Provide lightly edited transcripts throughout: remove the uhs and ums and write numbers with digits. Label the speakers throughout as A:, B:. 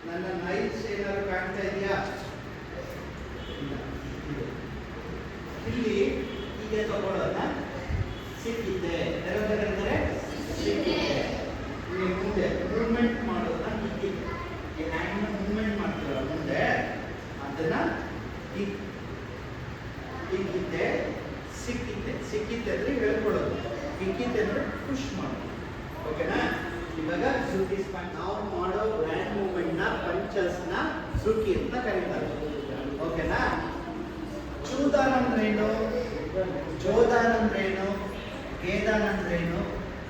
A: ನನ್ನ ನೈಲ್ಸ್ ಏನಾದ್ರು ಕಾಣ್ತಾ ಇದೆಯಾ? ಇಲ್ಲಿ ಹೀಗೆ ತಗೊಳ್ಳೋಣ. ಸಿಕ್ಕಿದ್ದೆ ಅಂದರೆ ಸಿಕ್ಕಿದ್ದೆ. ಇಲ್ಲಿ ಮುಂದೆ ಮೂವ್ಮೆಂಟ್ ಮಾಡೋದನ್ನ ಹೀಗೆ ಈ ಹ್ಯಾಂಡ್ನ ಮೂವ್ಮೆಂಟ್ ಮಾಡ್ತೀವಲ್ಲ ಮುಂದೆ, ಅದನ್ನ ಹೀಗಿದ್ದೆ ಸಿಕ್ಕಿದ್ದೆ. ಸಿಕ್ಕಿದ್ದೆ ಅಂದ್ರೆ ಹೇಳ್ಕೊಡೋದು, ಸಿಕ್ಕಿದ್ದೆ ಅಂದ್ರೆ ಪುಷ್ ಮಾಡೋದು. ಓಕೆನಾ? ಇವಾಗ ಜುಕಿ ಸ್ಪಾನ್ ನಾವು ಮಾಡೋ ಹ್ಯಾಂಡ್ ಮೂವ್ಮೆಂಟ್ ನ ಪಂಚಸ್ನ ಜುಕಿ ಅಂತ ಕರೀತಾರೆ. ಓಕೆನಾ? ಚೂದಾನ್ ಅಂದ್ರೇನು, ಜೋದಾನ್ ಅಂದ್ರೇನು, ಗೇದಾನ್ ಅಂದ್ರೇನು,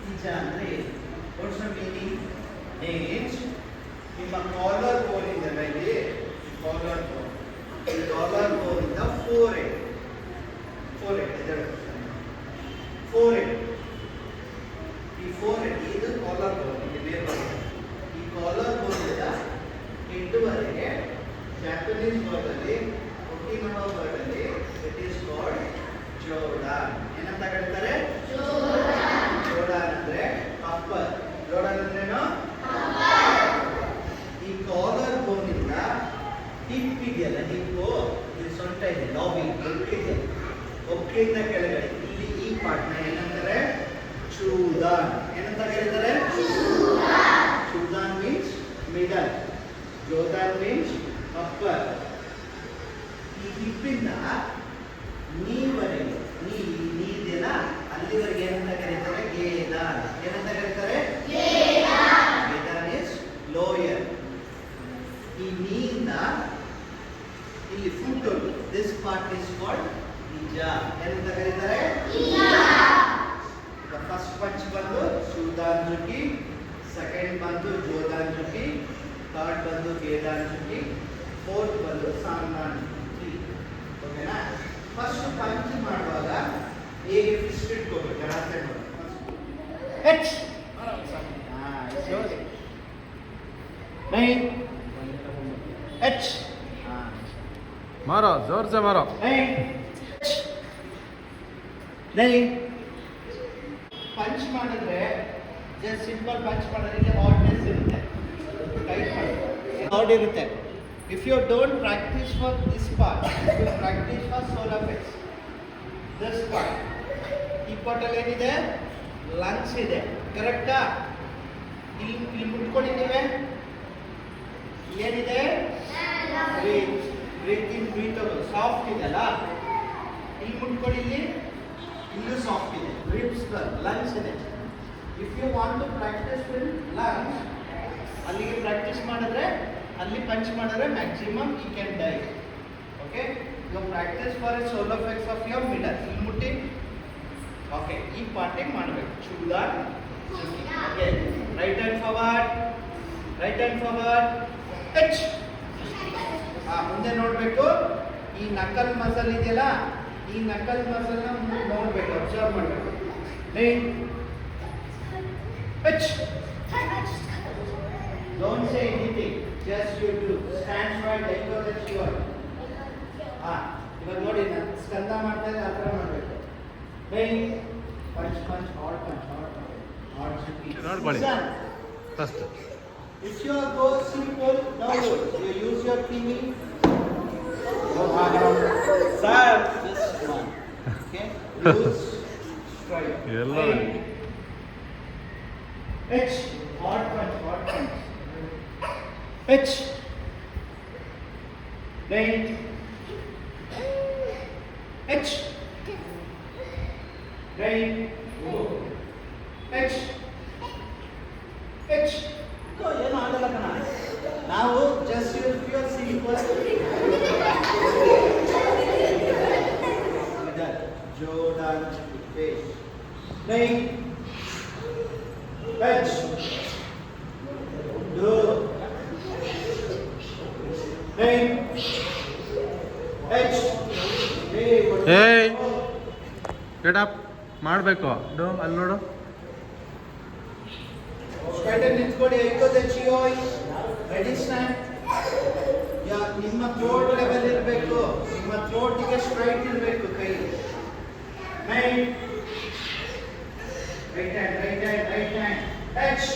A: ನಿಜ ಅಂದ್ರೆ ಏನು? What's the meaning? ನಿಮ್ಮ ಕಾಲರ್ ಬೋನ್ ಇದೆ ಇಲ್ಲಿ, ಕಾಲರ್ ಬೋನ್, ಈ ಕಾಲರ್ ಬೋನ್ ಇಂದ ಫೋರ್ ಹೆಡ್ ಈ ಫೋರ್ ಹೆಡ್ ಇದು ಕಾಲರ್ ಬೋನ್. ಈ ಕಾಲರ್ ಬೋನ್ ಇಂದ ಹೆಡ್ವರೆಗೆ ಜಾಪನೀಸ್ ವರ್ಡ್ ಅಲ್ಲಿ, ಒಕಿನಾವಾ ವರ್ಡ್ ಅಲ್ಲಿ ಇಟ್ ಈಸ್ ಕಾಲ್ಡ್ ಜೋಡಾನ್. ಏನಂತ ಕರೀತಾರೆ? ಜೋಡಾನ್ ಅಂದ್ರೆ ಅಪ್ಪರ್. ಜೋಡಾನ್ ಅಂದ್ರೇನು? ಈ ಕಾಲರ್ ಬೋನ್ ಇಂದ ಹಿಪ್ ಇದೆಯಲ್ಲ, ಹಿಪ್ಪು ಇಲ್ಲಿ ಸೊಂಟ ಇದೆ, ಲಾಬಿ ಒಕ್ಕಿದೆ, ಒಕ್ಕಿಂದ ಕೆಳಗಡೆ ಇಲ್ಲಿ ಈ ಪಾರ್ಟ್ನ ಏನಂತಾರೆ? ಚೂದಾನ್. ಏನಂತ ಕರೀತಾರೆ? ಚೂದಾನ್ ಮೀನ್ಸ್ ಮಿಡಲ್, ಜೋದಾನ್ ಮೀನ್ಸ್ ಅಪ್ಪರ್. ಈ ಹಿಪ್ಪಿಂದ ನೀವರೆಗೆ, ನೀದೆಯಲ್ಲ ಅಲ್ಲಿವರೆಗೆ ಏನಂತ ಕರೀತಾರೆ? ಗೇದಾನ್. ಏನಂತ ಕರೀತಾರೆ? ಗೇದಾನ್ ಇಸ್ ಲೋಯರ್. ಈ ನೀಯಿಂದ ಇಲ್ಲಿ ಫುಟ್ ಉಂಟು, ದಿಸ್ ಪಾರ್ಟ್ ಇಸ್ ಕಾಲ್ಡ್ ನಿಜ. ಏನಂತ ಕರೀತಾರೆ? ಫಸ್ಟ್ ಪಂಚ್ ಬಂದು ಚೂದಾನ್ ಜುಕಿ, ಸೆಕೆಂಡ್ ಬಂದು ಜೋದಾನ್ ಜುಕಿ, ಥರ್ಡ್ ಬಂದು ಗೇದಾನ್ ಜುಕಿ, ಫೋರ್ತ್ ಬಂದು ಸಾಂದಾನ್ ಜುಕಿ. ಓಕೆನಾ? ಫಸ್ಟ್ ಪಂಚ್ ಮಾಡುವಾಗ ಹೇಗೆ ಫಿಸ್ಟ್ ಇಟ್ಕೋಬೇಕು? ಎಚ್ एच
B: मारो, जोर से मारो.
A: नहीं पंच ಮಾಡಿದ್ರೆ ಜಸ್ಟ್ ಸಿಂಪಲ್ ಪಂಚ್ ಮಾಡಿದ್ರೆ ಇಲ್ಲಿ ಆಡ್ನೆಸ್ ಇರುತ್ತೆ, ಟೈಟ್ ಮಾಡಿ ಆಡ್ ಇರುತ್ತೆ. If you don't practice for this part, you practice for solar face, this part. ಈ ಪಾರ್ಟ್ ಅಲ್ಲಿ ಏನಿದೆ? ಲಂಗ್ಸ್ ಇದೆ, ಕರೆಕ್ಟಾ? ಇಲ್ಲಿ ಮುಟ್ಕೊಂಡಿದ್ದೀವಿ, ಏನಿದೆ? Breathe in breathe out. Soft ಇದೆಲ್ಲ, ಇಲ್ಲಿ ಮುಟ್ಕೊಳ್ಳಿ, ಇಲ್ಲೂ ಸಾಫ್ಟ್ ಇದೆ, ರಿಬ್ಸ್ ಲಂಗ್ಸ್ ಇದೆ. If you want to practice with lungs, ಅಲ್ಲಿಗೆ ಪ್ರಾಕ್ಟೀಸ್ ಮಾಡಿದ್ರೆ, ಅಲ್ಲಿ ಪಂಚ್ ಮಾಡಿದ್ರೆ maximum you can die. Okay? You practice for a solo effects of your middle. ಇಲ್ಲಿ ಮುಟ್ಟಿ, ಓಕೆ, ಈ ಪಾರ್ಟಿಂಗ್ ಮಾಡಬೇಕು. ಚೂದಾನ್ ಜುಕಿ. Okay, right hand forward, right hand forward, touch. ಮುಂದೆ ನೋಡಬೇಕು. ಈ ನಕಲ್ ಮಸಲ್ ಇದೆಯಲ್ಲ, ಈ ನಕಲ್ ಮಸಲ್ ನ ನೋಡಬೇಕು, ಅಬ್ಸರ್ವ್ ಮಾಡಬೇಕು. Touch. Don't say anything, just you do. Stand straight, elbow touch your. ಇವಾಗ ನೋಡಿ, ನಾನು ಸ್ಕಂದ ಮಾಡ್ತಾ ಇದ್ದೆ, ಆ ಥರ ಮಾಡಬೇಕು. Punch punch, hard punch, hard ಜುಕಿ.
B: ನೋಡ್ಕೊಳ್ಳಿ first.
A: If you go simple, no good. You use your kidney. Sir, this one. Okay? Use straight.
B: Yellow.
A: H. Hard punch, hard punch. H. Right. H. Right. H. H. ಏನು ಆಗಲ್ಲ ಕಣ. ನಾವು just use your simple ಜೋಡಾನ್ face. नहीं touch दो नहीं H
B: ಏಯ್ get up ಮಾಡಬೇಕು. ಅಲ್ಲಿ ನೋಡು,
A: ಸ್ಟ್ರೈಟ್ ನಿಂತ್ಕೊಳ್ಳಿ. ಐಕೋದೆಚ್ಚಿಯೋ ರೆಡಿ ಸ್ಟ್ಯಾಂಡ್. ನಿಮ್ಮ ಥ್ರೋಟ್ ಲೆವೆಲ್ ಇರಬೇಕು, ನಿಮ್ಮ ಥ್ರೋಟಿಗೆ ಸ್ಟ್ರೈಟ್ ಇರಬೇಕು ಕೈ. Right hand right hand right hand touch